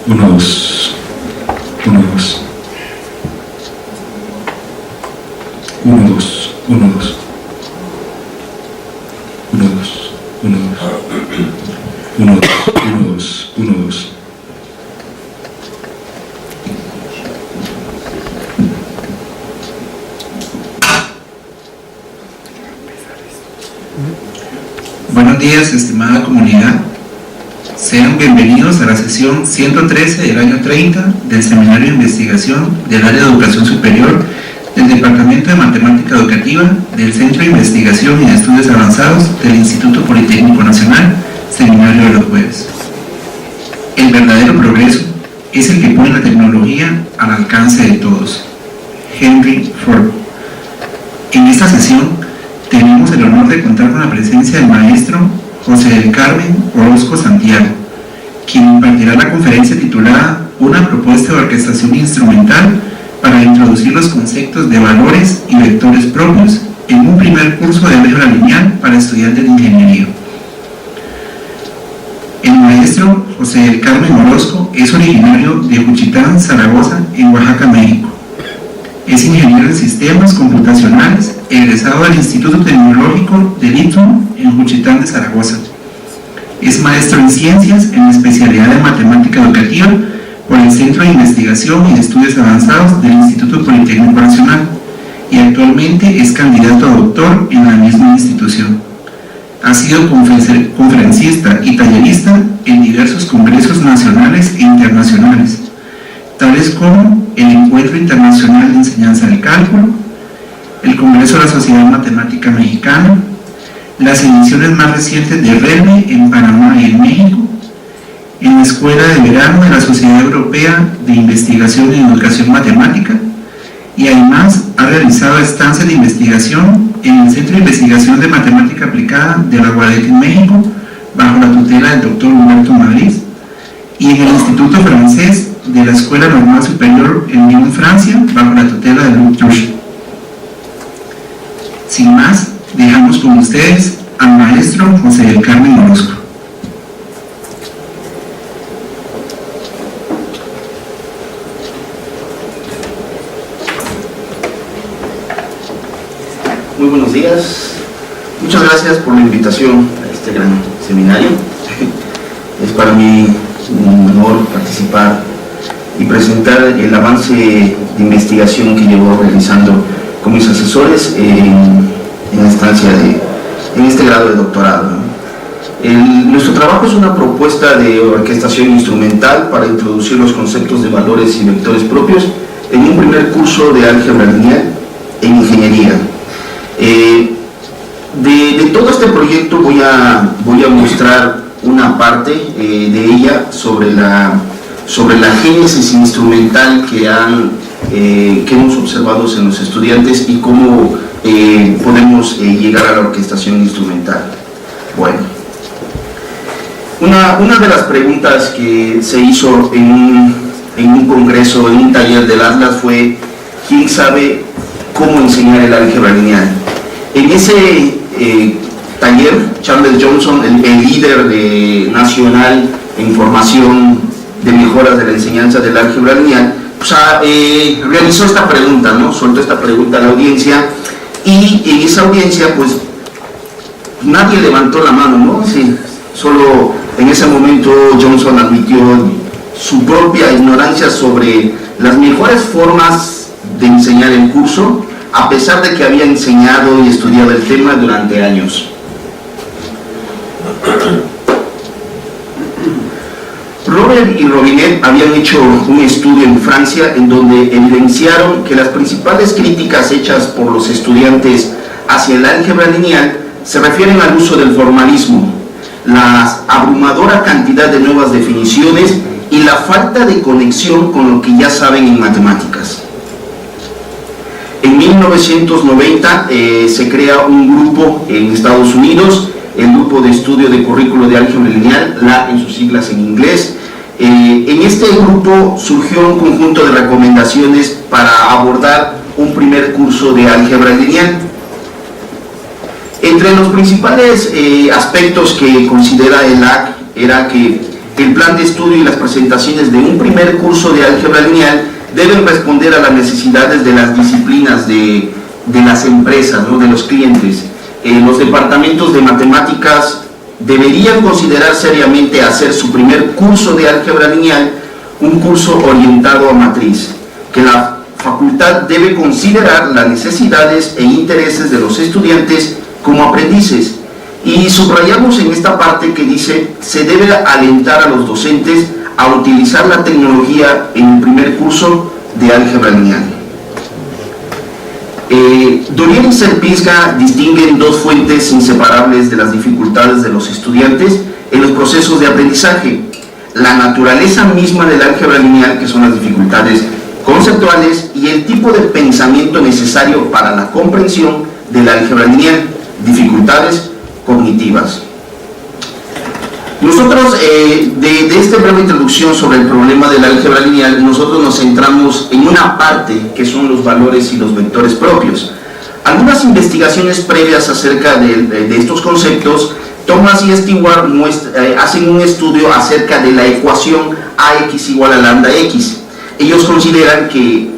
1, 2, 1, 2. 1, 2, 1, 2. 1, 2, 1, 2. 1, 2, 1, 2. Buenos días, estimada comunidad. Sean bienvenidos a la sesión 113 del año 30 del Seminario de Investigación del Área de Educación Superior del Departamento de Matemática Educativa del Centro de Investigación y de Estudios Avanzados del Instituto Politécnico Nacional, Seminario de los Jueves. El verdadero progreso es el que pone la tecnología al alcance de todos. Henry Ford. En esta sesión tenemos el honor de contar con la presencia del maestro José del Carmen Orozco Santiago, quien impartirá la conferencia titulada Una propuesta de orquestación instrumental para introducir los conceptos de valores y vectores propios en un primer curso de álgebra lineal para estudiantes de ingeniería. El maestro José del Carmen Orozco es originario de Juchitán, Zaragoza, en Oaxaca, México. Es ingeniero en sistemas computacionales, egresado del Instituto Tecnológico del ITUM en Juchitán de Zaragoza. Es maestro en ciencias en la especialidad de matemática educativa por el Centro de Investigación y de Estudios Avanzados del Instituto Politécnico Nacional y actualmente es candidato a doctor en la misma institución. Ha sido conferencista y tallerista en diversos congresos nacionales e internacionales, tales como el Encuentro Internacional de Enseñanza del Cálculo, el Congreso de la Sociedad Matemática Mexicana, las ediciones más recientes de RELME en Panamá y en México, en la Escuela de Verano de la Sociedad Europea de Investigación en Educación Matemática, y además ha realizado estancias de investigación en el Centro de Investigación de Matemática Aplicada de la UADEC en México, bajo la tutela del Dr. Humberto Madrid, y en el Instituto Francés de la Escuela Normal Superior en Lyon, Francia, bajo la tutela de Luc Truchy. Sin más, dejamos con ustedes al maestro José del Carmen Orozco. Muy buenos días. Muchas gracias por la invitación a este gran seminario. Es para mí un honor participar y presentar el avance de investigación que llevo realizando con mis asesores en la estancia en este grado de doctorado. Nuestro trabajo es una propuesta de orquestación instrumental para introducir los conceptos de valores y vectores propios en un primer curso de álgebra lineal en ingeniería. De todo este proyecto voy a mostrar una parte de ella sobre la génesis instrumental que hemos observado en los estudiantes y cómo podemos llegar a la orquestación instrumental. Bueno, una de las preguntas que se hizo en un congreso, en un taller del Atlas fue: ¿quién sabe cómo enseñar el álgebra lineal? En ese taller, Charles Johnson, el líder nacional en formación de mejoras de la enseñanza del álgebra lineal, pues, realizó esta pregunta, ¿no? Soltó esta pregunta a la audiencia, y en esa audiencia pues nadie levantó la mano, ¿no? Sí, solo en ese momento Johnson admitió su propia ignorancia sobre las mejores formas de enseñar el curso, a pesar de que había enseñado y estudiado el tema durante años. Robert y Robinet habían hecho un estudio en Francia en donde evidenciaron que las principales críticas hechas por los estudiantes hacia el álgebra lineal se refieren al uso del formalismo, la abrumadora cantidad de nuevas definiciones y la falta de conexión con lo que ya saben en matemáticas. En 1990 se crea un grupo en Estados Unidos, el Grupo de Estudio de Currículo de Álgebra Lineal, LA en sus siglas en inglés. En este grupo surgió un conjunto de recomendaciones para abordar un primer curso de álgebra lineal. Entre los principales aspectos que considera el LAC era que el plan de estudio y las presentaciones de un primer curso de álgebra lineal deben responder a las necesidades de las disciplinas de las empresas, ¿no?, de los clientes. Los departamentos de matemáticas deberían considerar seriamente hacer su primer curso de álgebra lineal un curso orientado a matriz, que la facultad debe considerar las necesidades e intereses de los estudiantes como aprendices. Y subrayamos en esta parte que dice: se debe alentar a los docentes a utilizar la tecnología en el primer curso de álgebra lineal. Dorian y Serpinska distinguen dos fuentes inseparables de las dificultades de los estudiantes en los procesos de aprendizaje: la naturaleza misma del álgebra lineal, que son las dificultades conceptuales, y el tipo de pensamiento necesario para la comprensión del álgebra lineal, dificultades cognitivas. Nosotros, de esta breve introducción sobre el problema del álgebra lineal, nosotros nos centramos en una parte que son los valores y los vectores propios. Algunas investigaciones previas acerca de estos conceptos, Thomas y Stewart hacen un estudio acerca de la ecuación AX igual a lambda X. Ellos consideran que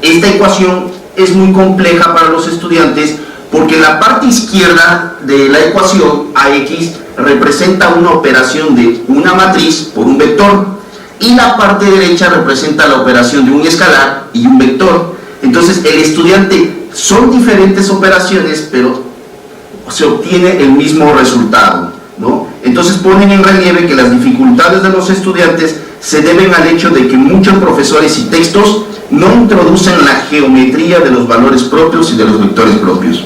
esta ecuación es muy compleja para los estudiantes porque la parte izquierda de la ecuación AX representa una operación de una matriz por un vector y la parte derecha representa la operación de un escalar y un vector. Entonces el estudiante, son diferentes operaciones, pero se obtiene el mismo resultado, ¿no? Entonces ponen en relieve que las dificultades de los estudiantes se deben al hecho de que muchos profesores y textos no introducen la geometría de los valores propios y de los vectores propios.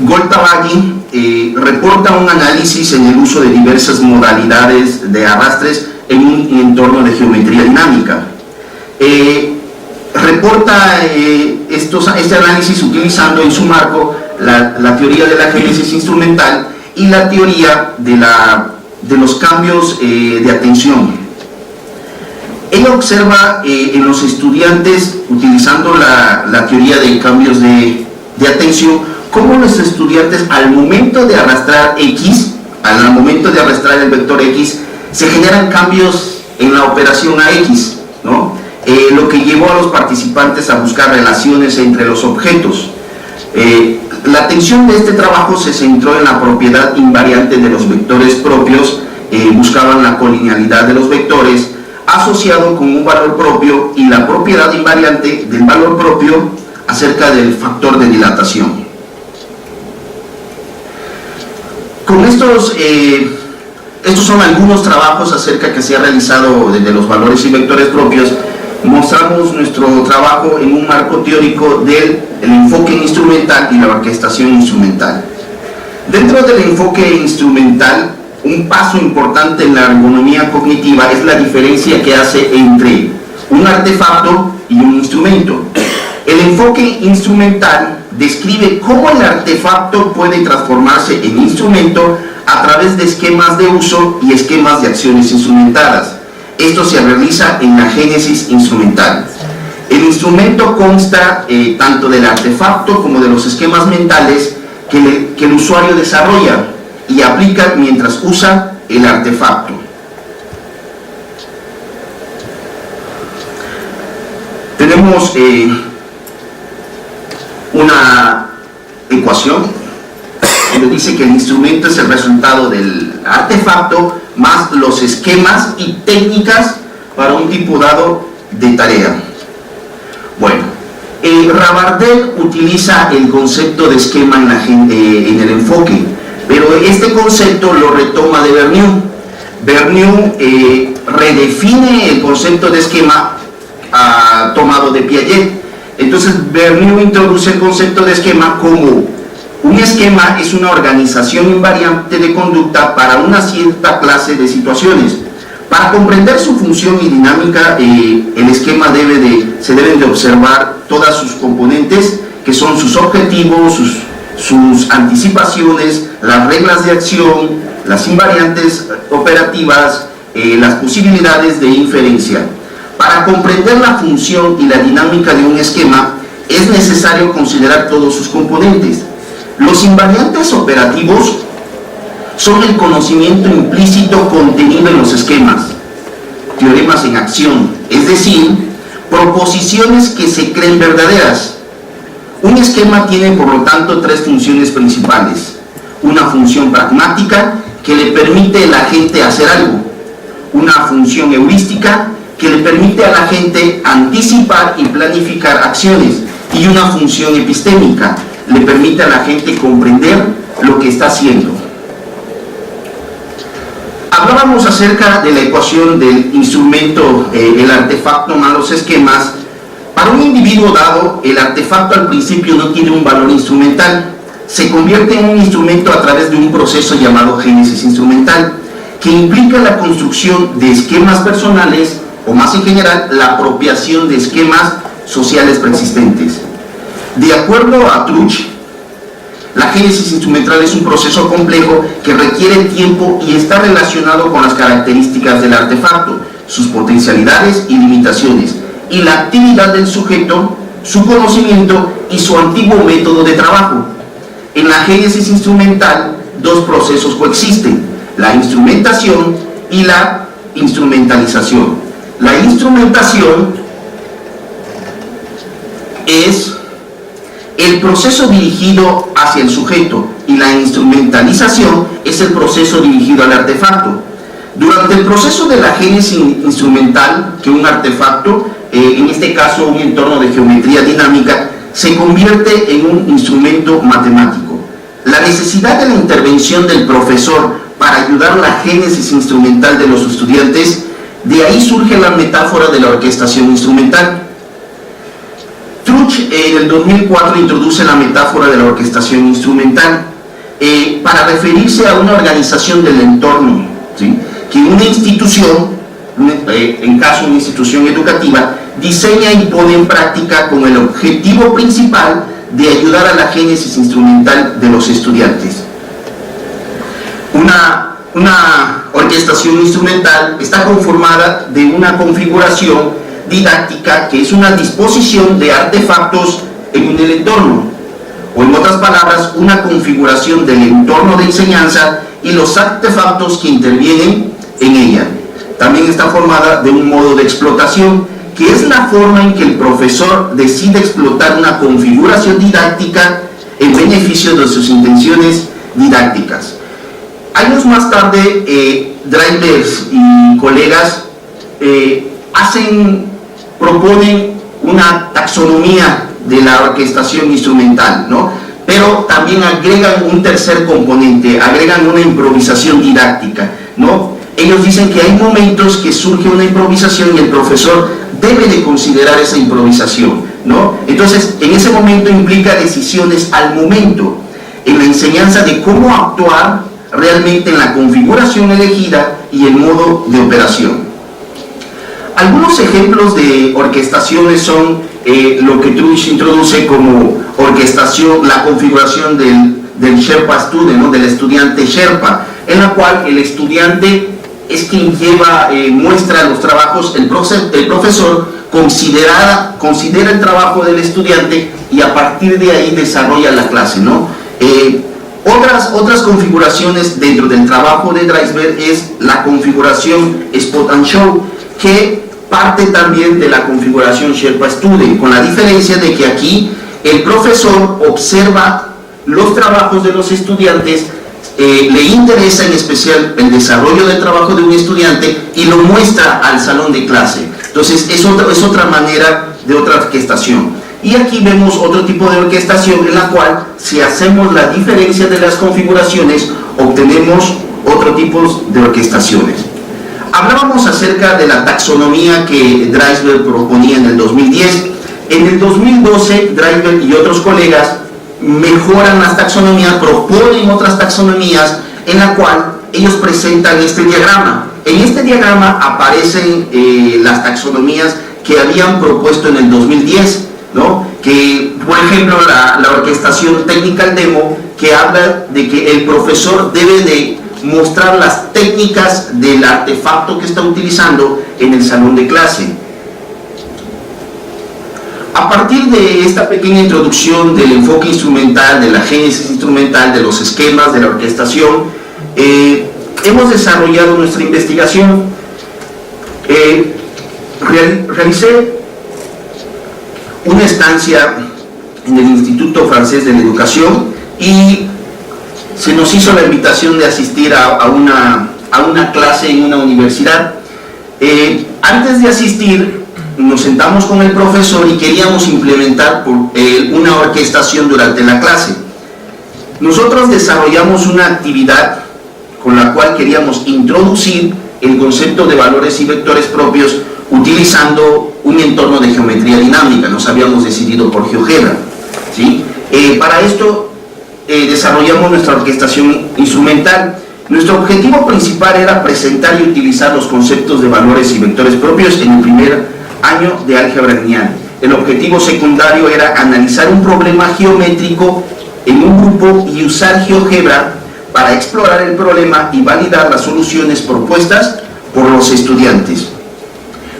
Goltabagi reporta un análisis en el uso de diversas modalidades de arrastres en un entorno de geometría dinámica. Reporta este análisis utilizando en su marco la teoría de la génesis instrumental y la teoría de los cambios de atención. Ella observa en los estudiantes, utilizando la teoría de cambios de atención, cómo los estudiantes al momento de arrastrar X, al momento de arrastrar el vector X, se generan cambios en la operación AX, ¿no? Lo que llevó a los participantes a buscar relaciones entre los objetos. La atención de este trabajo se centró en la propiedad invariante de los vectores propios, buscaban la colinealidad de los vectores asociado con un valor propio y la propiedad invariante del valor propio acerca del factor de dilatación. Con estos son algunos trabajos acerca que se ha realizado desde los valores y vectores propios. Mostramos nuestro trabajo en un marco teórico del enfoque instrumental y la orquestación instrumental. Dentro del enfoque instrumental, un paso importante en la ergonomía cognitiva es la diferencia que hace entre un artefacto y un instrumento. El enfoque instrumental describe cómo el artefacto puede transformarse en instrumento a través de esquemas de uso y esquemas de acciones instrumentadas. Esto se realiza en la génesis instrumental. El instrumento consta tanto del artefacto como de los esquemas mentales que el usuario desarrolla y aplica mientras usa el artefacto. Tenemos una ecuación donde dice que el instrumento es el resultado del artefacto más los esquemas y técnicas para un tipo dado de tarea. Bueno, Rabardel utiliza el concepto de esquema en el enfoque, pero este concepto lo retoma de Bernoulli. Bernoulli redefine el concepto de esquema tomado de Piaget. Entonces Bernoulli introduce el concepto de esquema como un esquema es una organización invariante de conducta para una cierta clase de situaciones. Para comprender su función y dinámica, el esquema se deben de observar todas sus componentes, que son sus objetivos, sus anticipaciones, las reglas de acción, las invariantes operativas, las posibilidades de inferencia. Para comprender la función y la dinámica de un esquema, es necesario considerar todos sus componentes. Los invariantes operativos son el conocimiento implícito contenido en los esquemas, teoremas en acción, es decir, proposiciones que se creen verdaderas. Un esquema tiene, por lo tanto, tres funciones principales. Una función pragmática, que le permite a la gente hacer algo. Una función heurística, que le permite a la gente anticipar y planificar acciones. Y una función epistémica, le permite a la gente comprender lo que está haciendo. Hablábamos acerca de la ecuación del instrumento, el artefacto más los esquemas. Para un individuo dado, el artefacto al principio no tiene un valor instrumental. Se convierte en un instrumento a través de un proceso llamado génesis instrumental, que implica la construcción de esquemas personales, o más en general, la apropiación de esquemas sociales preexistentes. De acuerdo a Truch, la génesis instrumental es un proceso complejo que requiere tiempo y está relacionado con las características del artefacto, sus potencialidades y limitaciones, y la actividad del sujeto, su conocimiento y su antiguo método de trabajo. En la génesis instrumental, dos procesos coexisten: la instrumentación y la instrumentalización. La instrumentación es el proceso dirigido hacia el sujeto y la instrumentalización es el proceso dirigido al artefacto. Durante el proceso de la génesis instrumental, que un artefacto, en este caso un entorno de geometría dinámica, se convierte en un instrumento matemático. La necesidad de la intervención del profesor para ayudar a la génesis instrumental de los estudiantes, de ahí surge la metáfora de la orquestación instrumental. Truch en el 2004 introduce la metáfora de la orquestación instrumental para referirse a una organización del entorno, ¿sí?, que una institución, en caso de una institución educativa, diseña y pone en práctica con el objetivo principal de ayudar a la génesis instrumental de los estudiantes. Una orquestación instrumental está conformada de una configuración didáctica que es una disposición de artefactos en el entorno, o en otras palabras, una configuración del entorno de enseñanza y los artefactos que intervienen en ella. También está formada de un modo de explotación, que es la forma en que el profesor decide explotar una configuración didáctica en beneficio de sus intenciones didácticas. Años más tarde, Drivers y colegas proponen una taxonomía de la orquestación instrumental, ¿no? Pero también agregan un tercer componente, agregan una improvisación didáctica, ¿no? Ellos dicen que hay momentos que surge una improvisación y el profesor debe de considerar esa improvisación, ¿no? Entonces, en ese momento implica decisiones al momento, en la enseñanza de cómo actuar realmente en la configuración elegida y el modo de operación. Algunos ejemplos de orquestaciones son lo que Truch introduce como orquestación, la configuración del Sherpa Student, ¿no?, del estudiante Sherpa, en la cual el estudiante es quien muestra los trabajos, el profesor considera el trabajo del estudiante y a partir de ahí desarrolla la clase, ¿no? Otras configuraciones dentro del trabajo de Dreisberg es la configuración Spot and Show, que parte también de la configuración Sherpa Student, con la diferencia de que aquí el profesor observa los trabajos de los estudiantes, le interesa en especial el desarrollo del trabajo de un estudiante y lo muestra al salón de clase. Entonces es otra manera de otra orquestación. Y aquí vemos otro tipo de orquestación en la cual, si hacemos la diferencia de las configuraciones, obtenemos otro tipo de orquestaciones. Hablábamos acerca de la taxonomía que Dreisberg proponía en el 2010. En el 2012, Dreisberg y otros colegas mejoran las taxonomías, proponen otras taxonomías en la cual ellos presentan este diagrama. En este diagrama aparecen las taxonomías que habían propuesto en el 2010, ¿no? Que, por ejemplo, la orquestación technical demo, que habla de que el profesor debe de mostrar las técnicas del artefacto que está utilizando en el salón de clase. A partir de esta pequeña introducción del enfoque instrumental, de la génesis instrumental, de los esquemas, de la orquestación, hemos desarrollado nuestra investigación. Realicé una estancia en el Instituto Francés de la Educación y se nos hizo la invitación de asistir a una clase en una universidad. Antes de asistir, nos sentamos con el profesor y queríamos implementar una orquestación durante la clase. Nosotros desarrollamos una actividad con la cual queríamos introducir el concepto de valores y vectores propios utilizando un entorno de geometría dinámica. Nos habíamos decidido por GeoGebra, ¿sí? Para esto desarrollamos nuestra orquestación instrumental. Nuestro objetivo principal era presentar y utilizar los conceptos de valores y vectores propios en el primer año de álgebra lineal. El objetivo secundario era analizar un problema geométrico en un grupo y usar GeoGebra para explorar el problema y validar las soluciones propuestas por los estudiantes.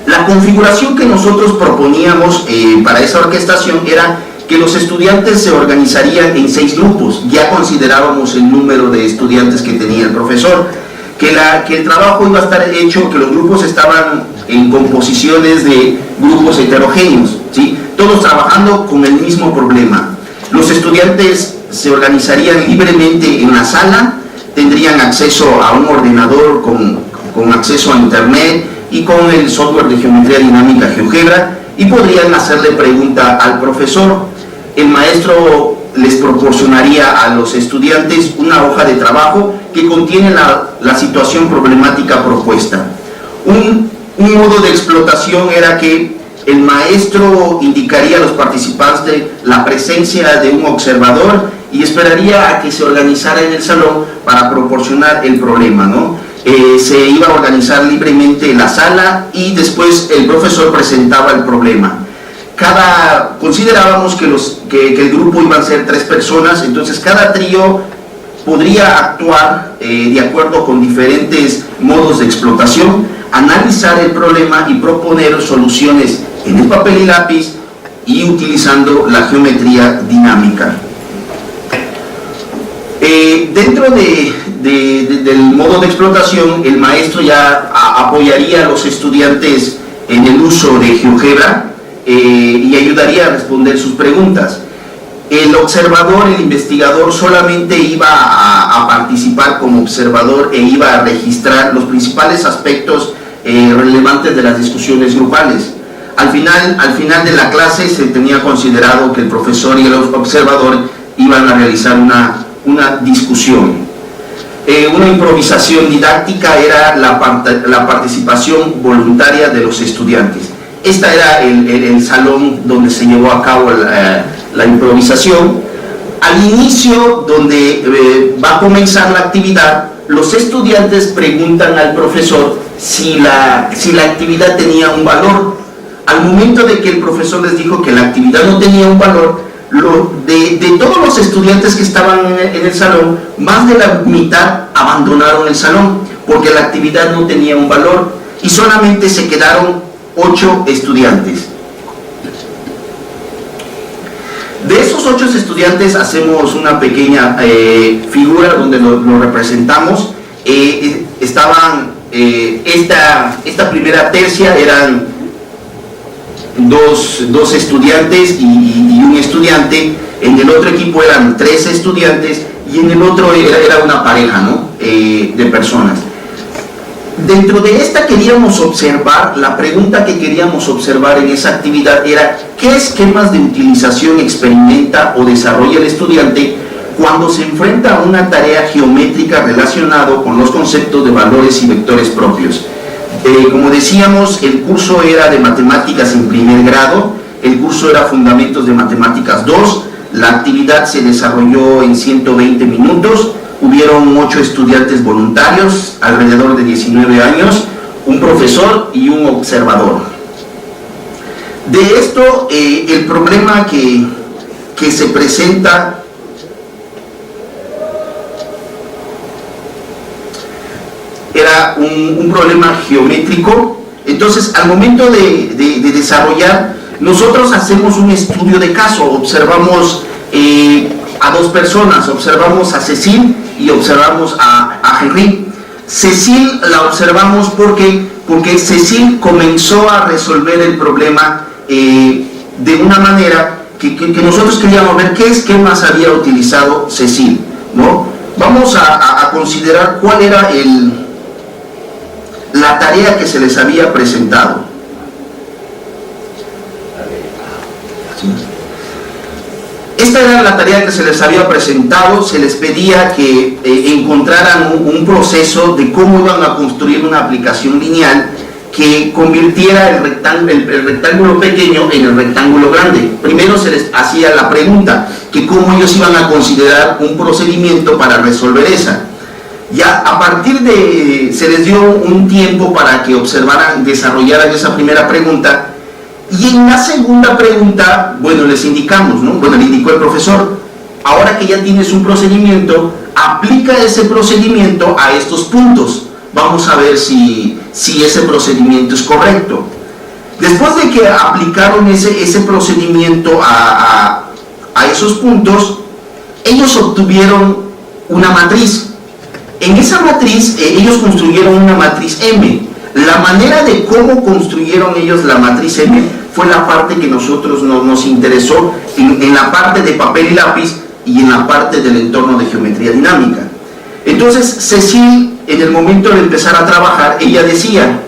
La configuración que nosotros proponíamos para esa orquestación era que los estudiantes se organizarían en 6 grupos. Ya considerábamos el número de estudiantes que tenía el profesor, que el trabajo iba a estar hecho, que los grupos estaban en composiciones de grupos heterogéneos, ¿sí? Todos trabajando con el mismo problema. Los estudiantes se organizarían libremente en la sala, tendrían acceso a un ordenador con acceso a internet y con el software de geometría dinámica GeoGebra, y podrían hacerle pregunta al profesor. El maestro les proporcionaría a los estudiantes una hoja de trabajo que contiene la situación problemática propuesta. Un modo de explotación era que el maestro indicaría a los participantes la presencia de un observador y esperaría a que se organizara en el salón para proporcionar el problema, ¿no? Se iba a organizar libremente la sala y después el profesor presentaba el problema. Considerábamos que el grupo iban a ser 3 personas, entonces cada trío podría actuar de acuerdo con diferentes modos de explotación, analizar el problema y proponer soluciones en el papel y lápiz y utilizando la geometría dinámica. Dentro del modo de explotación, el maestro ya apoyaría a los estudiantes en el uso de GeoGebra y ayudaría a responder sus preguntas. El observador, el investigador, solamente iba a participar como observador e iba a registrar los principales aspectos relevantes de las discusiones grupales. Al final de la clase se tenía considerado que el profesor y el observador iban a realizar una discusión. Una improvisación didáctica era la participación voluntaria de los estudiantes. Este era el salón donde se llevó a cabo la improvisación. Al inicio, donde va a comenzar la actividad, los estudiantes preguntan al profesor si la actividad tenía un valor. Al momento de que el profesor les dijo que la actividad no tenía un valor, de todos los estudiantes que estaban en el salón, más de la mitad abandonaron el salón porque la actividad no tenía un valor y solamente se quedaron 8 estudiantes. De esos 8 estudiantes hacemos una pequeña figura donde lo representamos. Estaban esta primera tercia eran dos estudiantes y un estudiante. En el otro equipo eran 3 estudiantes y en el otro era una pareja, ¿no? De personas. Dentro de esta queríamos observar, la pregunta que queríamos observar en esa actividad era ¿qué esquemas de utilización experimenta o desarrolla el estudiante cuando se enfrenta a una tarea geométrica relacionada con los conceptos de valores y vectores propios? Como decíamos, el curso era de matemáticas en primer grado, el curso era fundamentos de matemáticas 2, la actividad se desarrolló en 120 minutos, hubieron 8 estudiantes voluntarios, alrededor de 19 años, un profesor y un observador. De esto, el problema que se presenta era un problema geométrico. Entonces, al momento de desarrollar, nosotros hacemos un estudio de caso, observamos a 2 personas, observamos a Cecil y observamos a a Henry. Cecil la observamos porque Cecil comenzó a resolver el problema de una manera que nosotros queríamos ver qué esquemas había utilizado Cecil, ¿no? Vamos a considerar cuál era la tarea que se les había presentado. Esta era la tarea que se les había presentado. Se les pedía que encontraran un proceso de cómo iban a construir una aplicación lineal que convirtiera el rectángulo pequeño en el rectángulo grande. Primero se les hacía la pregunta, que cómo ellos iban a considerar un procedimiento para resolver esa. Ya a partir de, se les dio un tiempo para que observaran, desarrollaran esa primera pregunta, y en la segunda pregunta, bueno, les indicamos, ¿no? Bueno, le indicó el profesor, ahora que ya tienes un procedimiento, aplica ese procedimiento a estos puntos. Vamos a ver si ese procedimiento es correcto. Después de que aplicaron ese procedimiento a esos puntos, ellos obtuvieron una matriz. En esa matriz, ellos construyeron una matriz M. La manera de cómo construyeron ellos la matriz M fue la parte que nosotros nos interesó, en la parte de papel y lápiz y en la parte del entorno de geometría dinámica. Entonces, Cecil, en el momento de empezar a trabajar, ella decía: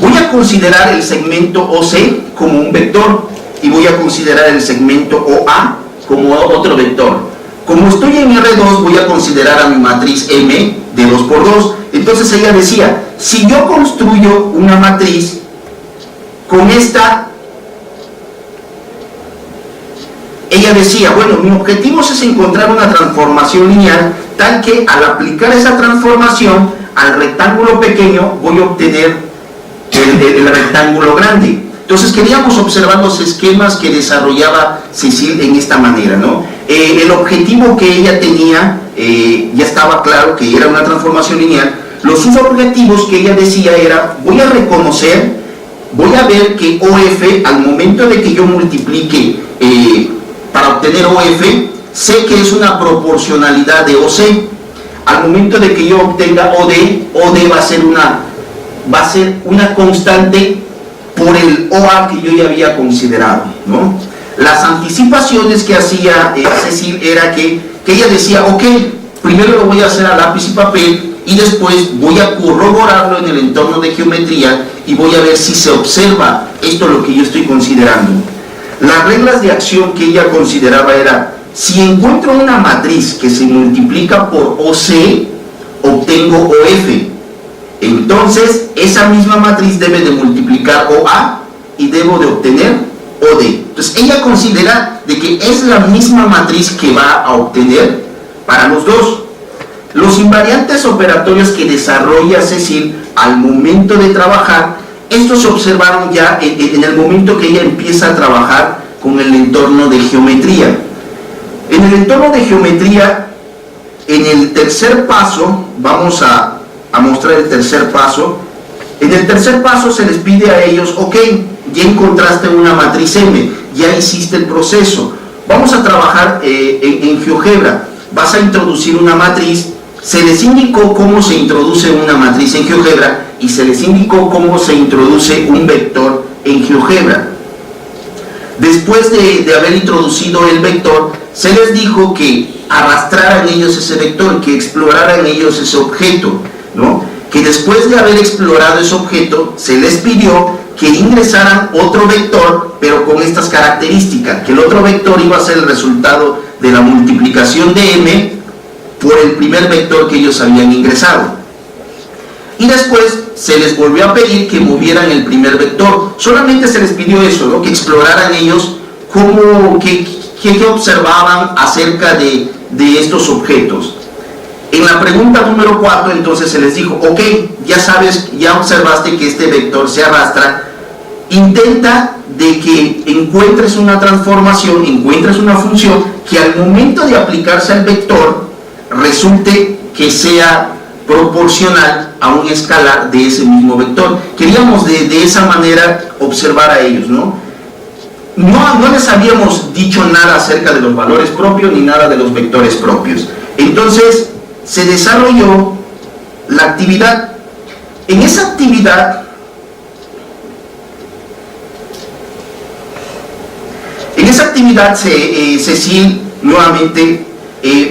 voy a considerar el segmento OC como un vector y voy a considerar el segmento OA como otro vector. Como estoy en R2, voy a considerar a mi matriz M de 2 por 2. Entonces ella decía, si yo construyo una matriz con esta, ella decía, bueno, mi objetivo es encontrar una transformación lineal tal que al aplicar esa transformación al rectángulo pequeño voy a obtener el rectángulo grande. Entonces queríamos observar los esquemas que desarrollaba Cecil en esta manera, ¿no? El objetivo que ella tenía ya estaba claro que era una transformación lineal. Los subobjetivos que ella decía era, voy a reconocer, voy a ver que OF, al momento de que yo multiplique para obtener OF, sé que es una proporcionalidad de OC. Al momento de que yo obtenga OD va a ser una constante por el OA que yo ya había considerado, ¿no? Las anticipaciones que hacía Cecil era que ella decía, ok, primero lo voy a hacer a lápiz y papel y después voy a corroborarlo en el entorno de geometría y voy a ver si se observa esto lo que yo estoy considerando. Las reglas de acción que ella consideraba era, si encuentro una matriz que se multiplica por OC, obtengo OF. Entonces, esa misma matriz debe de multiplicar OA y debo de obtener OD. Entonces, ella considera de que es la misma matriz que va a obtener para los dos. Los invariantes operatorios que desarrolla Cecil al momento de trabajar, estos se observaron ya en el momento que ella empieza a trabajar con el entorno de geometría. En el entorno de geometría, en el tercer paso, vamos a mostrar el tercer paso. En el tercer paso se les pide a ellos, ok, ya encontraste una matriz M, ya hiciste el proceso, vamos a trabajar en GeoGebra, vas a introducir una matriz. Se les indicó cómo se introduce una matriz en GeoGebra y se les indicó cómo se introduce un vector en GeoGebra. Después de haber introducido el vector, se les dijo que arrastraran ellos ese vector, que exploraran ellos ese objeto, ¿no? Que después de haber explorado ese objeto, se les pidió que ingresaran otro vector, pero con estas características, que el otro vector iba a ser el resultado de la multiplicación de M por el primer vector que ellos habían ingresado. Y después se les volvió a pedir que movieran el primer vector. Solamente se les pidió eso, ¿no? Que exploraran ellos qué observaban acerca de estos objetos. En la pregunta número 4, entonces se les dijo, ok, ya sabes, ya observaste que este vector se arrastra, intenta de que encuentres una transformación, encuentres una función que al momento de aplicarse al vector resulte que sea proporcional a un escalar de ese mismo vector. Queríamos de esa manera observar a ellos, ¿no? no les habíamos dicho nada acerca de los valores propios ni nada de los vectores propios. Entonces se desarrolló la actividad. En esa actividad, Cecil, nuevamente,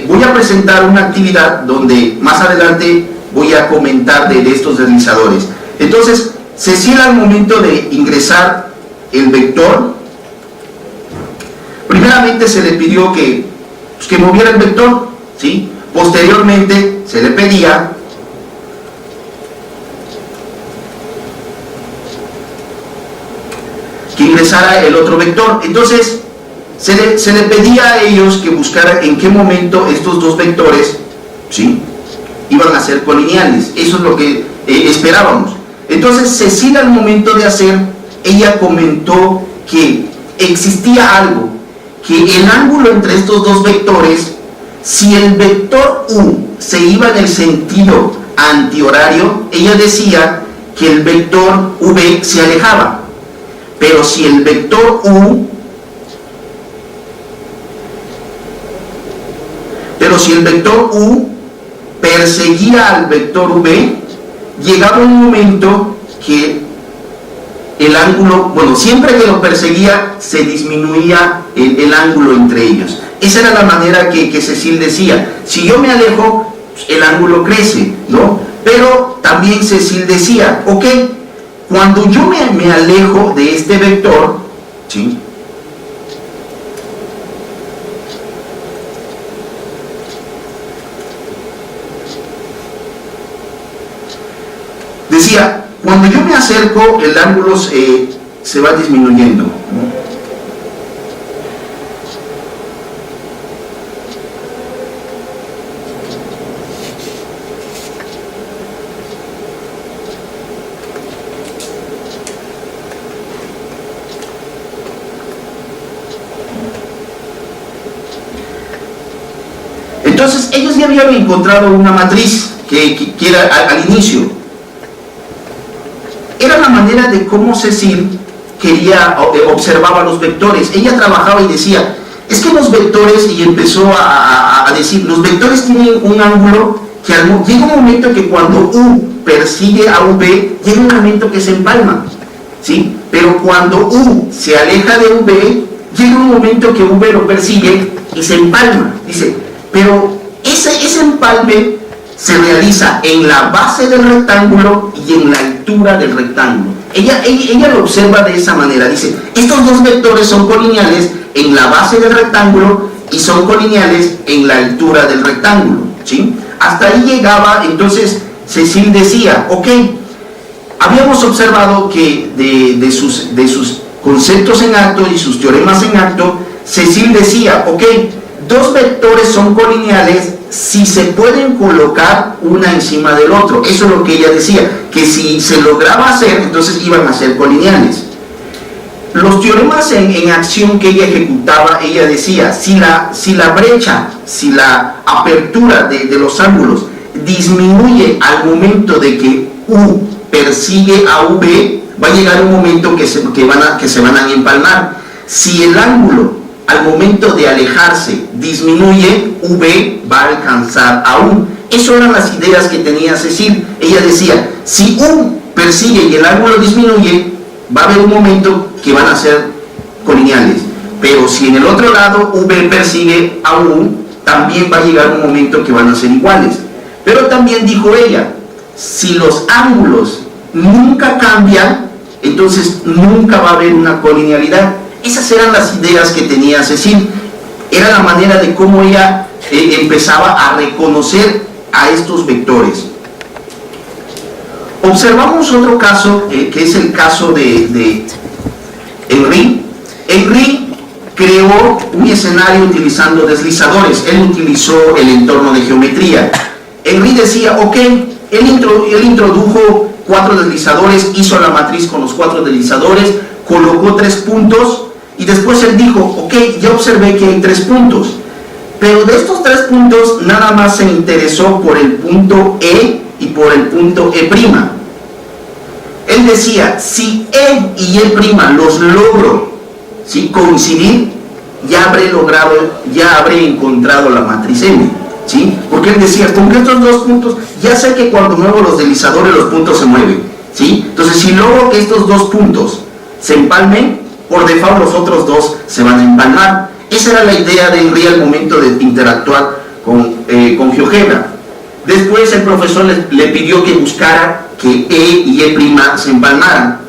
voy a presentar una actividad donde más adelante voy a comentar de estos deslizadores. Entonces, Cecil, al momento de ingresar el vector, primeramente se le pidió que moviera el vector, ¿sí? Posteriormente se le pedía que ingresara el otro vector. Entonces se le pedía a ellos que buscaran en qué momento estos dos vectores, ¿sí?, iban a ser colineales. Eso es lo que esperábamos. Entonces Cecilia, al momento de hacer, ella comentó que existía algo, que el ángulo entre estos dos vectores, si el vector U se iba en el sentido antihorario, ella decía que el vector V se alejaba. Pero si el vector U perseguía al vector V, llegaba un momento que el ángulo, bueno, siempre que lo perseguía se disminuía el ángulo entre ellos. Esa era la manera que Cecil decía: si yo me alejo, el ángulo crece, ¿no? Pero también Cecil decía, ok, cuando yo me alejo de este vector, ¿sí?, decía, cuando yo me acerco, el ángulo se va disminuyendo, ¿no? Entonces ellos ya habían encontrado una matriz que era al inicio. Era la manera de cómo Cecil observaba los vectores. Ella trabajaba y decía, es que los vectores, y empezó a decir, los vectores tienen un ángulo que llega un momento que cuando U persigue a V, llega un momento que se empalma, ¿sí? Pero cuando U se aleja de V, llega un momento que V lo persigue y se empalma. Dice, pero ese empalme se realiza en la base del rectángulo y en la altura del rectángulo. Ella lo observa de esa manera. Dice, estos dos vectores son colineales en la base del rectángulo y son colineales en la altura del rectángulo, ¿sí? Hasta ahí llegaba. Entonces Cecil decía, ok, habíamos observado que de sus conceptos en acto y sus teoremas en acto, Cecil decía, ok, dos vectores son colineales si se pueden colocar una encima del otro. Eso es lo que ella decía, que si se lograba hacer, entonces iban a ser colineales. Los teoremas en acción que ella ejecutaba, ella decía, si la brecha, si la apertura de los ángulos disminuye al momento de que U persigue a V, va a llegar un momento que se van a empalmar. Si el ángulo al momento de alejarse disminuye, V va a alcanzar a U. Esas eran las ideas que tenía Cecil. Ella decía, si U persigue y el ángulo disminuye, va a haber un momento que van a ser colineales. Pero si en el otro lado V persigue a U, también va a llegar un momento que van a ser iguales. Pero también dijo ella, si los ángulos nunca cambian, entonces nunca va a haber una colinealidad. Esas eran las ideas que tenía Cecil. Era la manera de cómo ella empezaba a reconocer a estos vectores. Observamos otro caso, que es el caso de Henry. Henry creó un escenario utilizando deslizadores. Él utilizó el entorno de geometría. Henry decía, ok, él introdujo 4 deslizadores, hizo la matriz con los 4 deslizadores, colocó 3 puntos, y después él dijo, ok, ya observé que hay 3 puntos, pero de estos 3 puntos nada más se interesó por el punto E y por el punto E'. Él decía, si E y E' los logro ¿sí?, coincidir, ya habré encontrado la matriz M, ¿sí? Porque él decía, con estos dos puntos, ya sé que cuando muevo los deslizadores los puntos se mueven, ¿sí? Entonces, si logro que estos dos puntos se empalmen, por default los otros dos se van a empalmar. Esa era la idea de Henry al momento de interactuar con GeoGebra. Después el profesor le pidió que buscara que E y E' se empalmaran,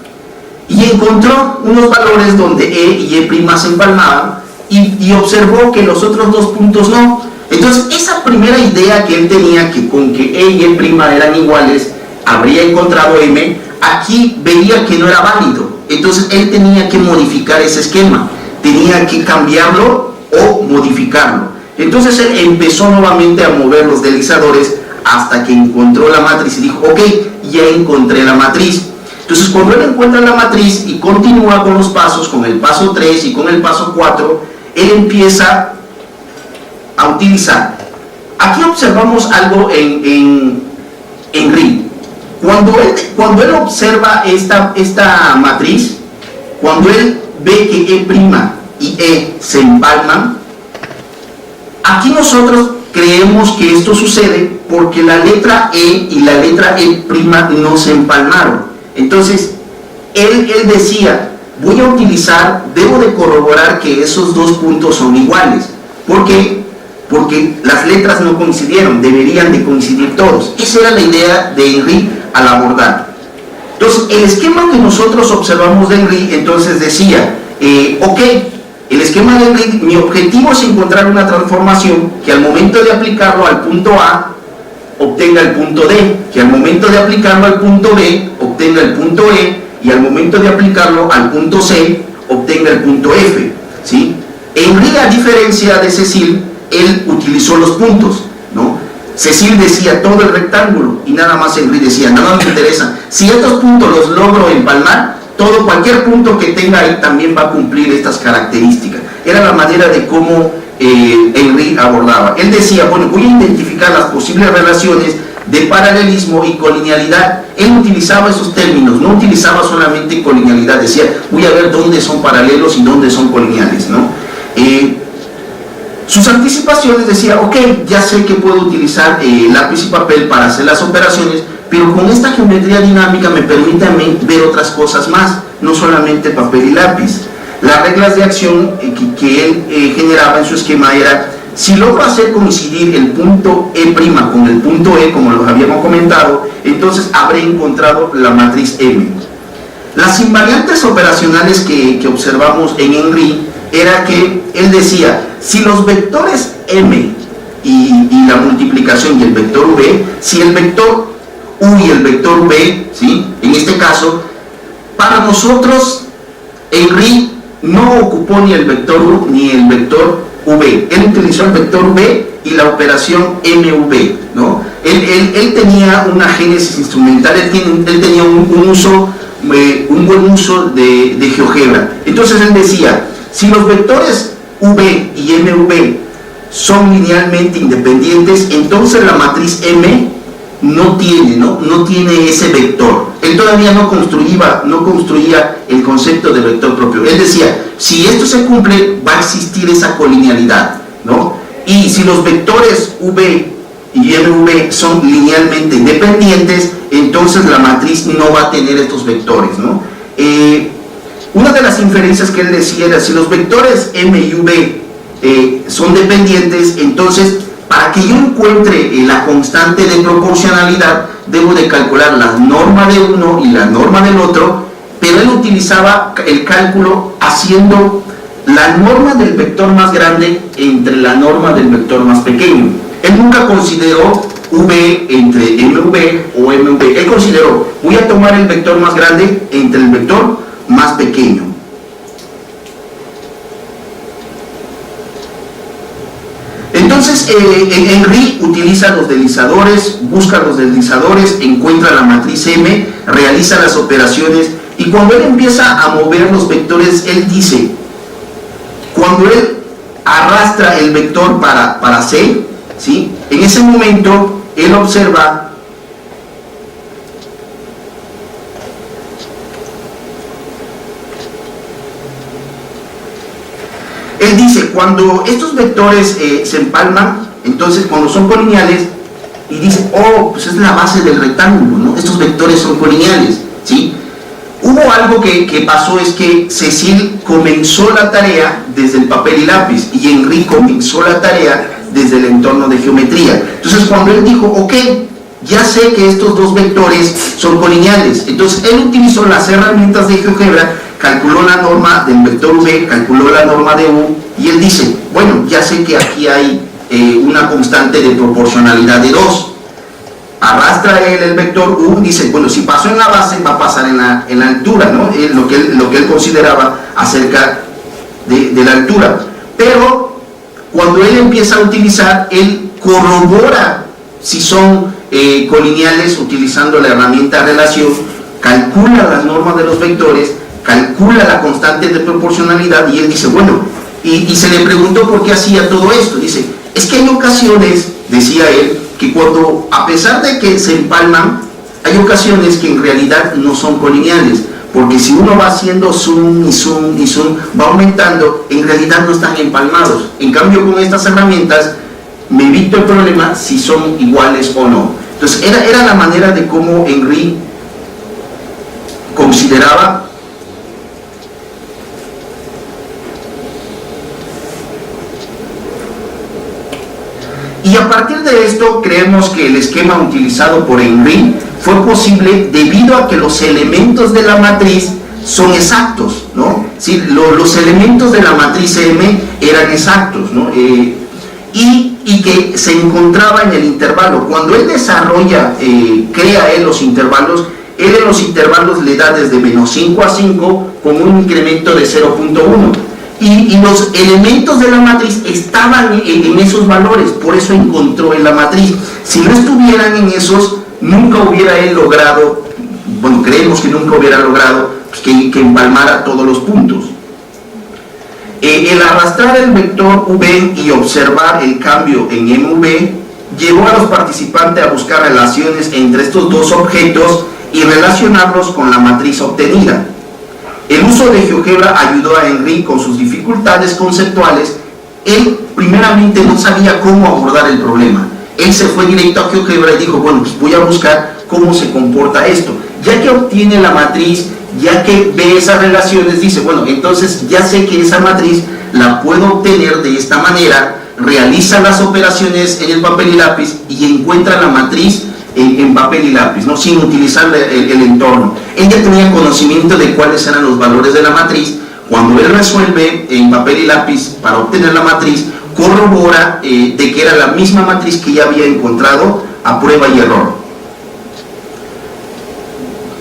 y encontró unos valores donde E y E' se empalmaban, y observó que los otros dos puntos no. Entonces esa primera idea que él tenía, que con que E y E' eran iguales habría encontrado M, aquí veía que no era válido. Entonces él tenía que modificar ese esquema, tenía que cambiarlo o modificarlo. Entonces él empezó nuevamente a mover los deslizadores hasta que encontró la matriz y dijo, ok, ya encontré la matriz. Entonces cuando él encuentra la matriz y continúa con los pasos, con el paso 3 y con el paso 4, él empieza a utilizar. Aquí observamos algo en Henry. Cuando él observa esta matriz, cuando él ve que E' y E se empalman, aquí nosotros creemos que esto sucede porque la letra E y la letra E' no se empalmaron. Entonces, él decía, voy a utilizar, debo de corroborar que esos dos puntos son iguales. ¿Por qué? Porque las letras no coincidieron, deberían de coincidir todos. Esa era la idea de Henry al abordar. Entonces, el esquema que nosotros observamos de Henry, entonces decía, ok, el esquema de Henry, mi objetivo es encontrar una transformación que al momento de aplicarlo al punto A, obtenga el punto D, que al momento de aplicarlo al punto B, obtenga el punto E, y al momento de aplicarlo al punto C, obtenga el punto F, ¿sí? Henry, a diferencia de Cecil, él utilizó los puntos, ¿no? Cecil decía todo el rectángulo y nada más Henry decía, nada me interesa, si estos puntos los logro empalmar, cualquier punto que tenga ahí también va a cumplir estas características. Era la manera de cómo Henry abordaba. Él decía, bueno, voy a identificar las posibles relaciones de paralelismo y colinealidad. Él utilizaba esos términos, no utilizaba solamente colinealidad, decía, voy a ver dónde son paralelos y dónde son colineales, ¿no? Sus anticipaciones decía, ok, ya sé que puedo utilizar lápiz y papel para hacer las operaciones, pero con esta geometría dinámica me permite a mí ver otras cosas más, no solamente papel y lápiz. Las reglas de acción que él generaba en su esquema era, si logro hacer coincidir el punto E' con el punto E, como los habíamos comentado, entonces habré encontrado la matriz M. Las invariantes operacionales que observamos en Henry era que él decía, si los vectores M y la multiplicación y el vector V, si el vector U y el vector V, ¿sí?, en este caso, para nosotros Henry no ocupó ni el vector U ni el vector V. Él utilizó el vector V y la operación MV, ¿no? Él tenía una génesis instrumental, él tenía un buen uso de GeoGebra. Entonces él decía, si los vectores V y MV son linealmente independientes, entonces la matriz M no tiene ese vector. Él todavía no construía el concepto de vector propio. Él decía, si esto se cumple, va a existir esa colinealidad, ¿no? Y si los vectores V y MV son linealmente independientes, entonces la matriz no va a tener estos vectores, ¿no? Una de las inferencias que él decía era, si los vectores M y V son dependientes, entonces para que yo encuentre la constante de proporcionalidad, debo de calcular la norma de uno y la norma del otro, pero él utilizaba el cálculo haciendo la norma del vector más grande entre la norma del vector más pequeño. Él nunca consideró V entre MV o MV. Él consideró, voy a tomar el vector más grande entre el vector más pequeño. Entonces Henry utiliza los deslizadores, busca los deslizadores, encuentra la matriz M, realiza las operaciones, y cuando él empieza a mover los vectores, él dice, cuando él arrastra el vector para C, ¿sí?, en ese momento él observa Él dice, cuando estos vectores se empalman, entonces cuando son colineales, y dice, oh, pues es la base del rectángulo, ¿no? Estos vectores son colineales, ¿sí? Hubo algo que pasó, es que Cecil comenzó la tarea desde el papel y lápiz, y Henry comenzó la tarea desde el entorno de geometría. Entonces cuando él dijo, ok, ya sé que estos dos vectores son colineales, entonces él utilizó las herramientas de GeoGebra, calculó la norma del vector V, calculó la norma de U, y él dice, bueno, ya sé que aquí hay una constante de proporcionalidad de 2. Arrastra él el vector U, dice, bueno, si pasó en la base, va a pasar en la altura, ¿no? Lo que él consideraba acerca de la altura. Pero cuando él empieza a utilizar, él corrobora si son colineales utilizando la herramienta relación, calcula las normas de los vectores, calcula la constante de proporcionalidad, y él dice, bueno, y se le preguntó por qué hacía todo esto. Dice, es que hay ocasiones, decía él, que cuando, a pesar de que se empalman, hay ocasiones que en realidad no son colineales, porque si uno va haciendo zoom y zoom y zoom, va aumentando, en realidad no están empalmados. En cambio, con estas herramientas me evito el problema si son iguales o no. Entonces era la manera de cómo Henry consideraba y a partir de esto creemos que el esquema utilizado por Henry fue posible debido a que los elementos de la matriz son exactos, ¿no? Sí, los elementos de la matriz M eran exactos, ¿no? Y que se encontraba en el intervalo. Cuando él desarrolla, crea él los intervalos, él en los intervalos le da desde menos 5 a 5 con un incremento de 0.1. Y los elementos de la matriz estaban en esos valores, por eso encontró en la matriz. Si no estuvieran en esos, nunca hubiera él logrado, bueno, creemos que nunca hubiera logrado pues, que empalmara todos los puntos. El arrastrar el vector V y observar el cambio en MV llevó a los participantes a buscar relaciones entre estos dos objetos y relacionarlos con la matriz obtenida. El uso de GeoGebra ayudó a Henry con sus dificultades conceptuales. Él primeramente no sabía cómo abordar el problema. Él se fue directo a GeoGebra y dijo, bueno, pues voy a buscar cómo se comporta esto. Ya que obtiene la matriz, ya que ve esas relaciones, dice, bueno, entonces ya sé que esa matriz la puedo obtener de esta manera, realiza las operaciones en el papel y lápiz y encuentra la matriz en papel y lápiz, ¿no? Sin utilizar el entorno. Él ya tenía conocimiento de cuáles eran los valores de la matriz. Cuando él resuelve en papel y lápiz para obtener la matriz, corrobora de que era la misma matriz que ya había encontrado a prueba y error.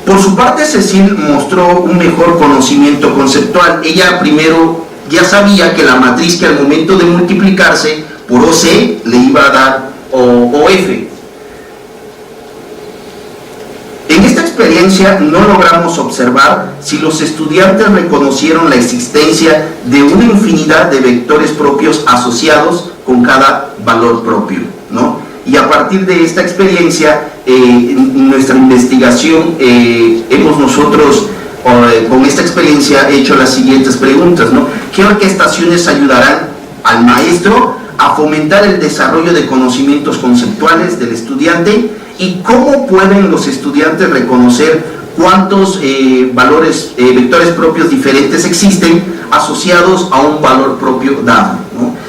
Por su parte, Cecil mostró un mejor conocimiento conceptual. Ella primero ya sabía que la matriz que al momento de multiplicarse por OC le iba a dar OF. En esta experiencia no logramos observar si los estudiantes reconocieron la existencia de una infinidad de vectores propios asociados con cada valor propio, ¿no? Y a partir de esta experiencia, nuestra investigación, hemos nosotros, con esta experiencia, hecho las siguientes preguntas, ¿no? ¿Qué orquestaciones ayudarán al maestro a fomentar el desarrollo de conocimientos conceptuales del estudiante? ¿Y cómo pueden los estudiantes reconocer cuántos vectores propios diferentes existen asociados a un valor propio dado, ¿no?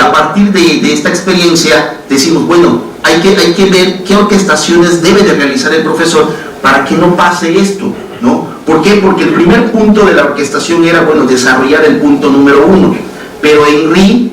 A partir de esta experiencia decimos, bueno, hay que ver qué orquestaciones debe de realizar el profesor para que no pase esto, ¿no? ¿Por qué? Porque el primer punto de la orquestación era, bueno, desarrollar el punto número 1, pero Henry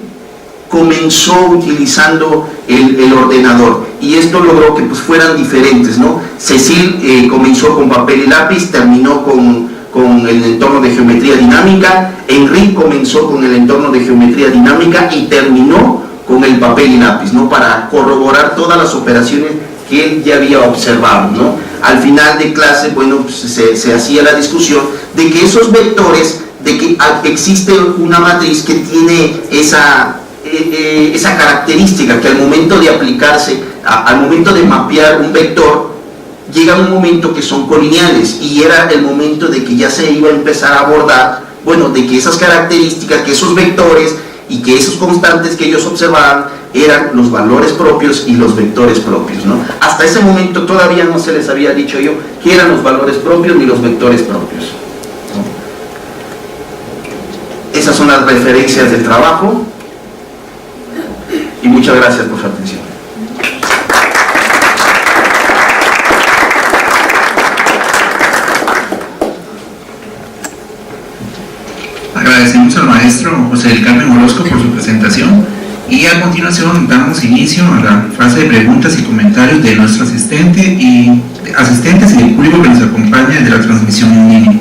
comenzó utilizando el ordenador y esto logró que pues fueran diferentes, ¿no? Cecil comenzó con papel y lápiz, terminó con el entorno de geometría dinámica. Henry comenzó con el entorno de geometría dinámica y terminó con el papel y lápiz, ¿no? Para corroborar todas las operaciones que él ya había observado, ¿no? Al final de clase, bueno, pues se hacía la discusión de que esos vectores, de que existe una matriz que tiene esa característica, que al momento de aplicarse, al momento de mapear un vector, llega un momento que son colineales, y era el momento de que ya se iba a empezar a abordar, bueno, de que esas características, que esos vectores y que esos constantes que ellos observaban eran los valores propios y los vectores propios, ¿no? Hasta ese momento todavía no se les había dicho yo qué eran los valores propios ni los vectores propios, ¿no? Esas son las referencias del trabajo y muchas gracias por su atención. Agradecemos al maestro José del Carmen Orozco por su presentación y a continuación damos inicio a la fase de preguntas y comentarios de nuestro asistentes y el público que nos acompaña de la transmisión en línea.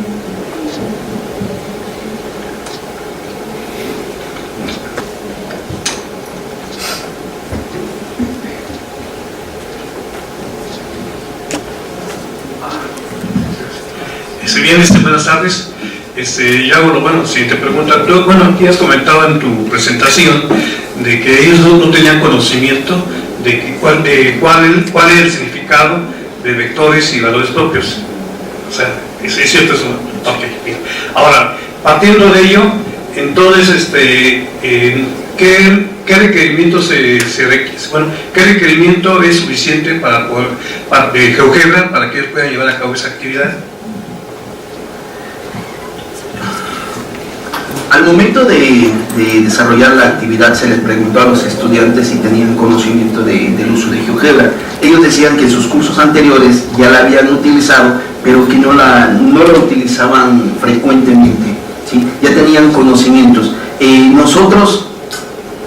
Buenas tardes. Si te preguntan, aquí has comentado en tu presentación de que ellos no tenían conocimiento de cuál era el significado de vectores y valores propios. O sea, ¿es cierto eso? Ok, bien. Ahora, partiendo de ello, entonces, ¿qué requerimiento qué requerimiento es suficiente de GeoGebra para que ellos puedan llevar a cabo esa actividad? Al momento de desarrollar la actividad se les preguntó a los estudiantes si tenían conocimiento del uso de GeoGebra. Ellos decían que en sus cursos anteriores ya la habían utilizado, pero que no la utilizaban frecuentemente, ¿sí? Ya tenían conocimientos. Nosotros,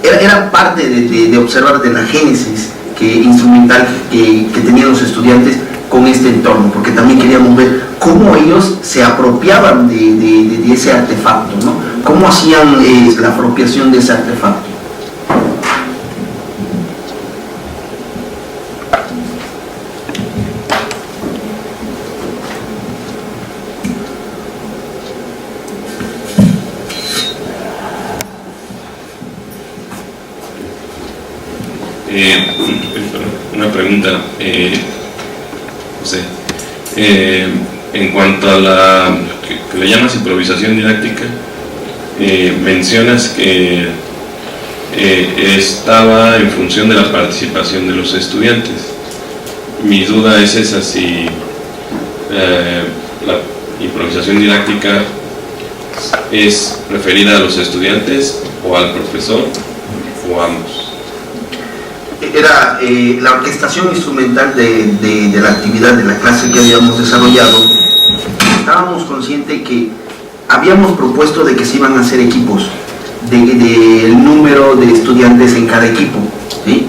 era parte de observar de la génesis instrumental que tenían los estudiantes con este entorno, porque también queríamos ver cómo ellos se apropiaban de ese artefacto, ¿no? Cómo hacían la apropiación de ese artefacto. Una pregunta, José. En cuanto a la que le llamas improvisación didáctica, mencionas que estaba en función de la participación de los estudiantes. Mi duda es esa, si la improvisación didáctica es referida a los estudiantes o al profesor o a ambos. Era la orquestación instrumental de la actividad de la clase que habíamos desarrollado. Estábamos conscientes que habíamos propuesto de que se iban a hacer equipos, del número de estudiantes en cada equipo, ¿sí?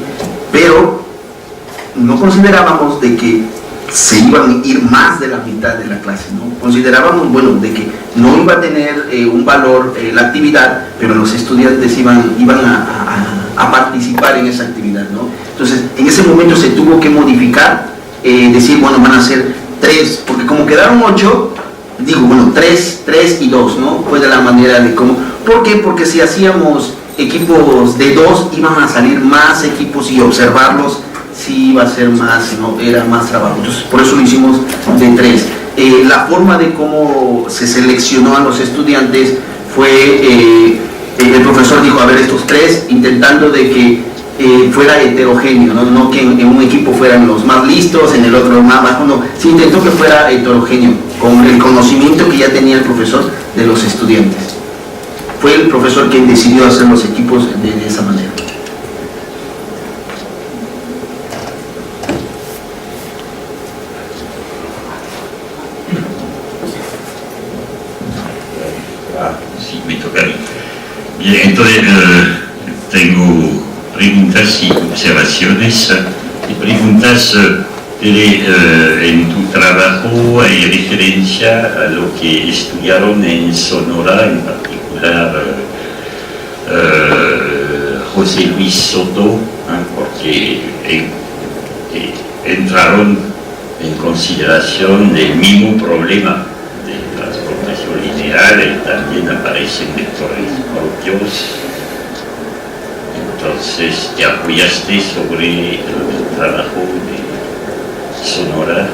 Pero no considerábamos de que se iban a ir más de la mitad de la clase, ¿no? Considerábamos, bueno, de que no iba a tener un valor la actividad, pero los estudiantes iban a participar en esa actividad, ¿no? Entonces, en ese momento se tuvo que modificar, decir, bueno, van a ser 3, porque como quedaron 8, digo, bueno, 3 y 2, ¿no? Fue de la manera de cómo. ¿Por qué? Porque si hacíamos equipos de 2, iban a salir más equipos y observarlos sí iba a ser más, ¿no? Era más trabajo. Entonces, por eso lo hicimos de 3. La forma de cómo se seleccionó a los estudiantes fue, el profesor dijo, a ver, estos 3, intentando de que fuera heterogéneo, no que en un equipo fueran los más listos, en el otro más bajo, no, se intentó que fuera heterogéneo, con el conocimiento que ya tenía el profesor de los estudiantes. Fue el profesor quien decidió hacer los equipos de esa manera. Sí, me toca a mí. Bien, entonces tengo preguntas y observaciones. Y preguntas, en tu trabajo hay referencia a lo que estudiaron en Sonora, en particular José Luis Soto, porque entraron en consideración el mismo problema de transportación lineal, también aparecen vectores propios. Entonces, ¿te apoyaste sobre el trabajo de Sonora?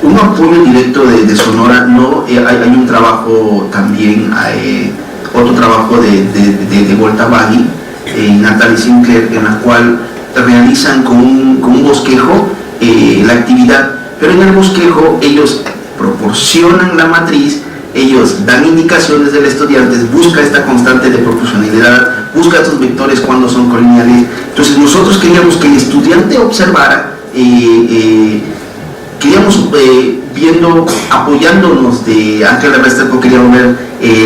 Un apoyo directo de Sonora, no, hay un trabajo también otro trabajo de Goltabagi y Natalie Sinclair, en la cual realizan con un bosquejo la actividad, pero en el bosquejo ellos proporcionan la matriz, ellos dan indicaciones del estudiante, busca esta constante de proporcionalidad, busca estos vectores cuando son colineales. Entonces nosotros queríamos que el estudiante observara, queríamos viendo, apoyándonos de Ángela Restrepo, queríamos ver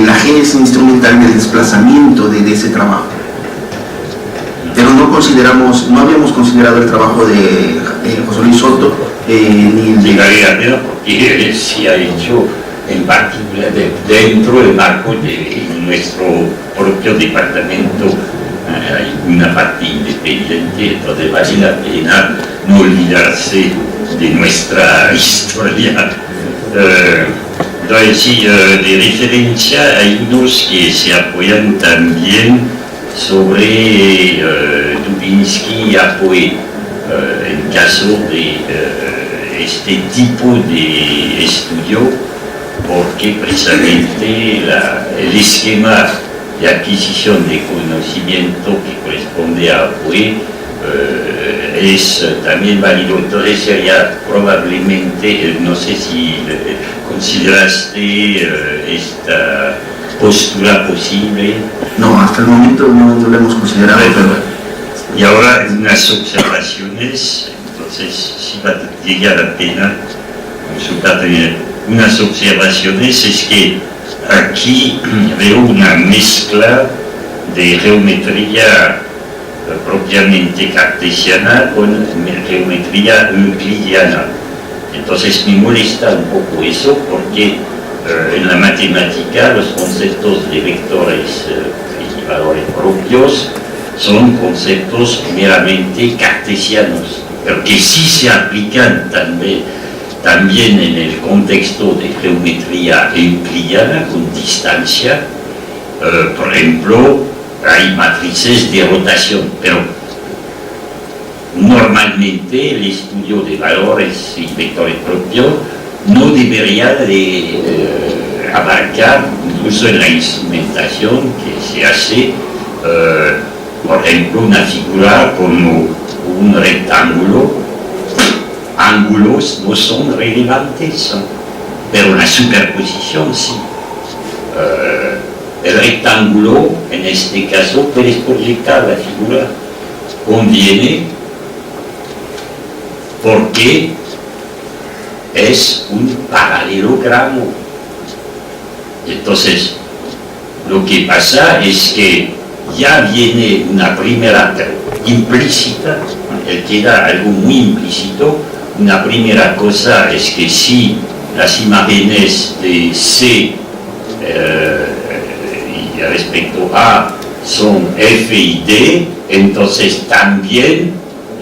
la génesis instrumental del desplazamiento de ese trabajo. Pero no habíamos considerado el trabajo de José Luis Soto, ni el de Gabriel, porque se ha hecho en particular dentro del marco de nuestro propio departamento. Hay una parte independiente, entonces vale la pena no olvidarse de nuestra historia. Entonces, sí, de referencia hay unos que se apoyan también sobre Dubinsky y Apoe, en caso de este tipo de estudio, porque precisamente el esquema de adquisición de conocimiento que corresponde a Apoe es también válido. Entonces sería probablemente, no sé si consideraste esta postura posible. No, hasta el momento no lo hemos considerado. Y ahora unas observaciones, entonces si va a llegar la pena consultar también unas observaciones. Es que aquí veo una mezcla de geometría propiamente cartesiana con geometría euclidiana. Entonces me molesta un poco eso, porque en la matemática los conceptos de vectores y valores propios son conceptos meramente cartesianos, pero que sí se aplican también en el contexto de geometría euclidiana con distancia. Por ejemplo, hay matrices de rotación, pero normalmente el estudio de valores y vectores propios no debería de abarcar, incluso en la instrumentación que se hace, por ejemplo, una figura como un rectángulo. Ángulos no son relevantes, pero la superposición sí. El rectángulo, en este caso, puedes proyectar la figura, conviene porque es un paralelogramo. Entonces, lo que pasa es que ya viene una primera, pero implícita, queda algo muy implícito. Una primera cosa es que si las imágenes de C y respecto A son F y D, entonces también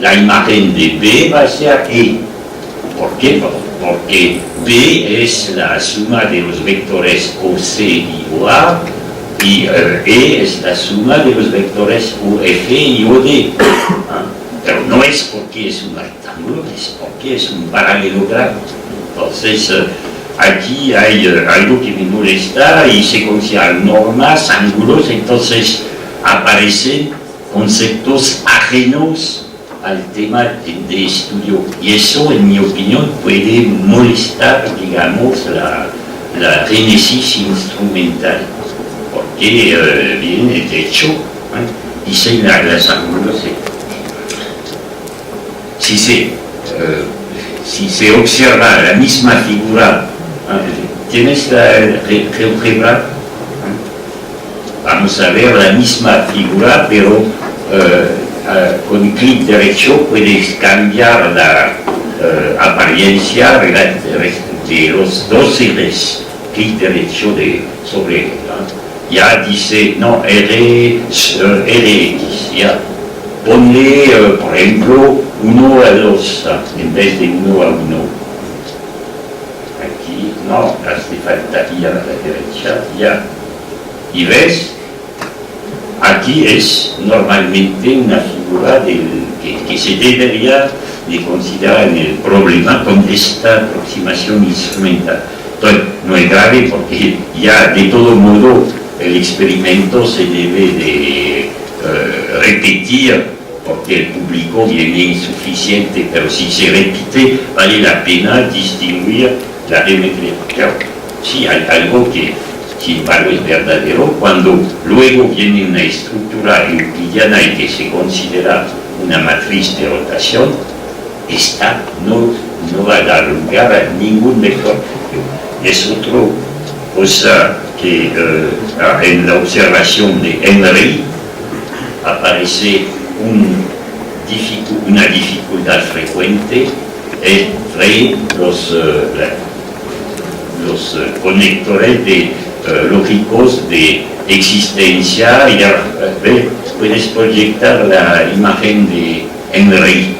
la imagen de B va a ser E. ¿Por qué? Porque B es la suma de los vectores OC y OA, y E es la suma de los vectores OF y OD. Pero no es porque es un rectángulo, es porque es un paralelogramo. Entonces, aquí hay algo que me molesta y se consideran normas, ángulos, entonces aparecen conceptos ajenos al tema de estudio. Y eso, en mi opinión, puede molestar, digamos, la génesis instrumental, porque viene, de hecho, dicen los ángulos. Si se observa la misma figura, ¿tienes la GeoGebra? Vamos a ver la misma figura, pero con clic derecho puedes cambiar la apariencia de los dos ejes. Clic derecho sobre ya dice, no, RX, ya. Ponle, por ejemplo, 1 a 2 en vez de 1 a 1. Aquí no, hace falta ir a la derecha, ya. Y ves, aquí es normalmente una figura que se debería de considerar en el problema con esta aproximación instrumental. Entonces, no es grave porque ya de todo modo el experimento se debe de repetir porque el público viene insuficiente, pero si se repite vale la pena distinguir la geometría. Claro, sí, hay algo que sin embargo es verdadero cuando luego viene una estructura euclidiana y que se considera una matriz de rotación. Esta no va a dar lugar a ningún vector. Es otra cosa que en la observación de Henry aparece una dificultad frecuente entre los conectores lógicos de existencia. Y puedes proyectar la imagen de Henry,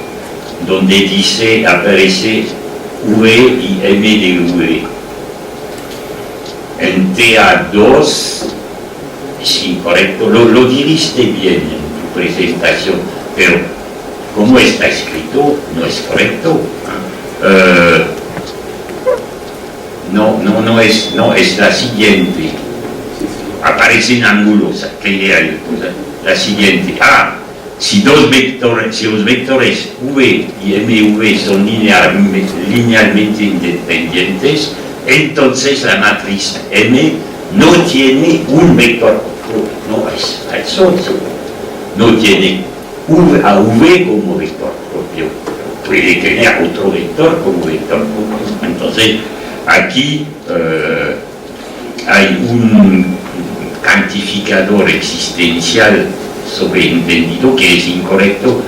donde dice, aparece V y M de V. En TA2 es incorrecto, lo dijiste bien en tu presentación, pero como está escrito no es correcto. No es la siguiente. Aparecen ángulos, la siguiente. Si los vectores V y MV son linealmente independientes, entonces la matriz M no tiene un vector propio, no es falso, no tiene a V como vector propio, puede tener otro vector como vector propio. Entonces aquí hay un cuantificador existencial sobreentendido que es incorrecto,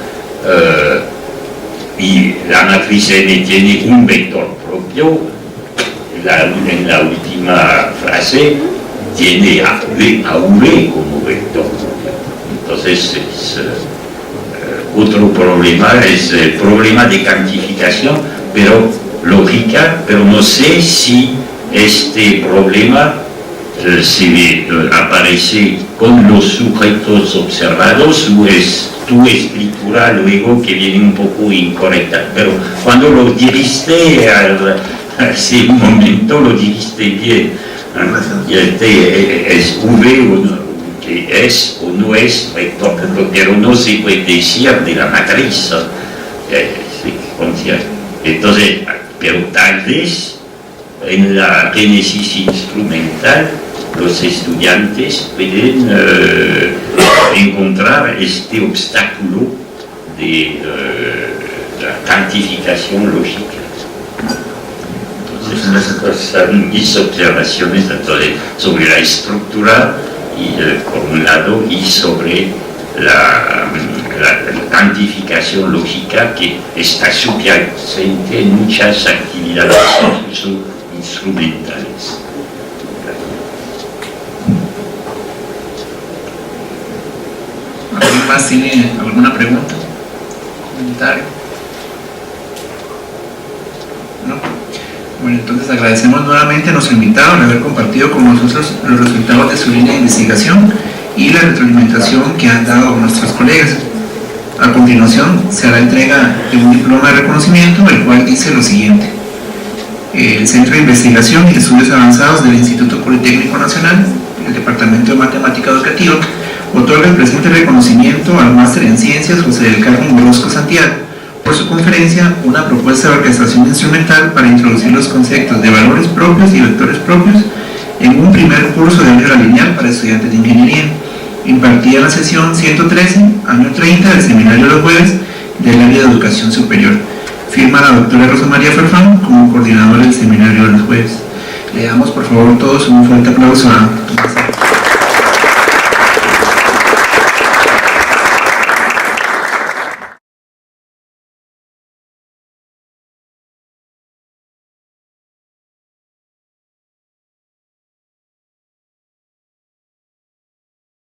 y la matriz M tiene un vector propio. En la última frase tiene a V como vector propio. Entonces es otro problema, es el problema de cuantificación, pero lógica, pero no sé si este problema aparece con los sujetos observados o es tu escritura luego que viene un poco incorrecta, pero cuando lo dijiste hace un momento lo dijiste bien. Y es V que es o no es vector, pero no se puede decir de la matriz. Entonces, pero tal vez en la génesis instrumental los estudiantes pueden encontrar este obstáculo de la cuantificación lógica. Entonces, estas son mis observaciones sobre la estructura por un lado y sobre la cuantificación lógica que está subyacente en muchas actividades, incluso instrumentales. ¿Alguien más tiene alguna pregunta? ¿Comentario? ¿No? Bueno, entonces agradecemos nuevamente a nuestro invitado por haber compartido con nosotros los resultados de su línea de investigación y la retroalimentación que han dado nuestros colegas. A continuación se hará entrega de un diploma de reconocimiento, el cual dice lo siguiente: el Centro de Investigación y Estudios Avanzados del Instituto Politécnico Nacional, el Departamento de Matemática Educativa, otorga el presente reconocimiento al máster en Ciencias José del Carmen Orozco Santiago por su conferencia Una propuesta de orquestación instrumental para introducir los conceptos de valores propios y vectores propios en un primer curso de álgebra lineal para estudiantes de ingeniería, impartida en la sesión 113, año 30 del Seminario de los Jueves del área de Educación Superior. Firma la doctora Rosa María Farfán como coordinadora del Seminario de los Jueves. Le damos por favor todos un fuerte aplauso a